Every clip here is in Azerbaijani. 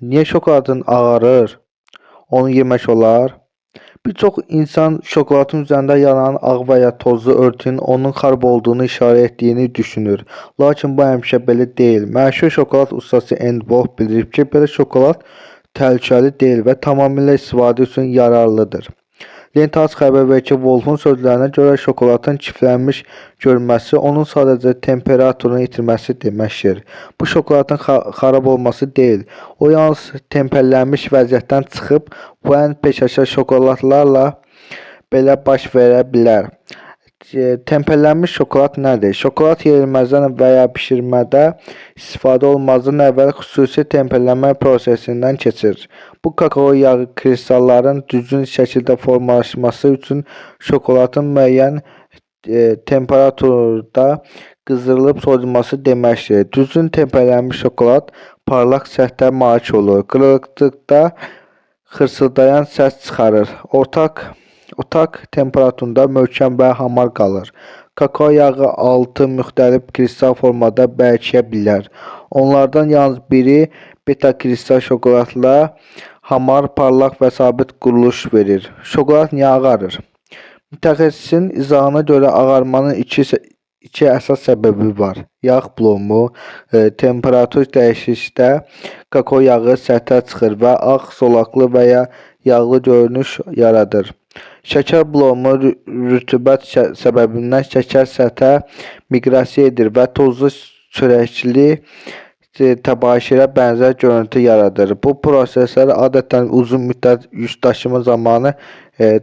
Niye şokoladın ağarır? Onu yemək olar? Bir çox insan şokoladın üzərində yaranan ağ və ya tozlu örtünün onun xarab olduğunu işarə etdiyini düşünür. Lakin bu həmişə belə deyil. Məşhur şokolad ustası Andy Wolf bildirib ki, belə şokolad təhlükəli deyil və tamamilə istifadə üçün yararlıdır. Lentaz xəbər verir ki, Wolfun sözlərinə görə şokoladın çirklənmiş görünməsi onun sadəcə temperaturunu itirməsi deməkdir. Bu şokoladın xarab olması deyil, o yalnız temperlənmiş vəziyyətdən çıxıb, bu ən peşəkar şokoladlarla belə baş verə bilər. Temperlənmiş şokolad nədir? Şokolad yerilməzdən və ya bişirmədə istifadə olunmazdan əvvəl xüsusi temperlənmə prosesindən keçir. Bu kakao yağı kristalların düzgün şəkildə formalaşması üçün şokoladın müəyyən temperaturda qızdırılıb soyulması deməkdir. Düzgün temperlənmiş şokolad parlaq səthə malik olur. Qırıldıqda xırsıldayan səs çıxarır. Otaq temperaturunda möhkəm və hamar qalır. Kakao yağı 6 müxtəlif kristal formada bərkiyə bilər. Onlardan yalnız biri beta kristal şokoladla hamar, parlaq və sabit quruluş verir. Şokolad niyə ağarır? Mütəxəssisin izahına görə ağarmanın iki əsas səbəbi var. Yağ plomu, temperatur dəyişiklikdə kakao yağı səthə çıxır və ağ, zolaqlı və ya yağlı görünüş yaradır. Şəkər blomu rütubət səbəbindən şəkər səthə miqrasiya edir və tozlu çörəkli təbaşirə bənzər görüntü yaradır. Bu proseslər adətən uzun müddət yük daşıma zamanı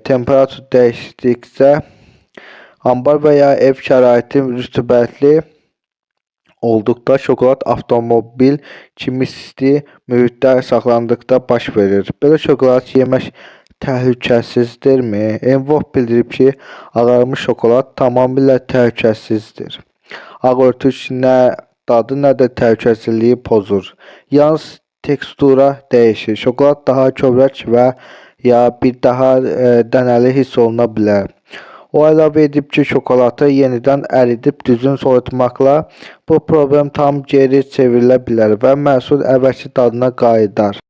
temperatur dəyişdikcə ambar və ya ev şəraiti rütubətli olduqda şokolad avtomobil kimi isti mühitdə saxlandıqda baş verir. Belə şokolad yemək təhlükəsizdirmi? Envof bildirib ki, ağarmış şokolad tamamilə təhlükəsizdir. Ağ örtük nə dadı, nə də təhlükəsizliyi pozur. Yalnız tekstura dəyişir. Şokolad daha kövrək və ya bir daha dənəli hiss oluna bilər. O əlavə edib ki, şokoladı yenidən əridib düzgün soyutmaqla bu problem tam geri çevrilə bilər və məhsul əvvəlki dadına qayıdar.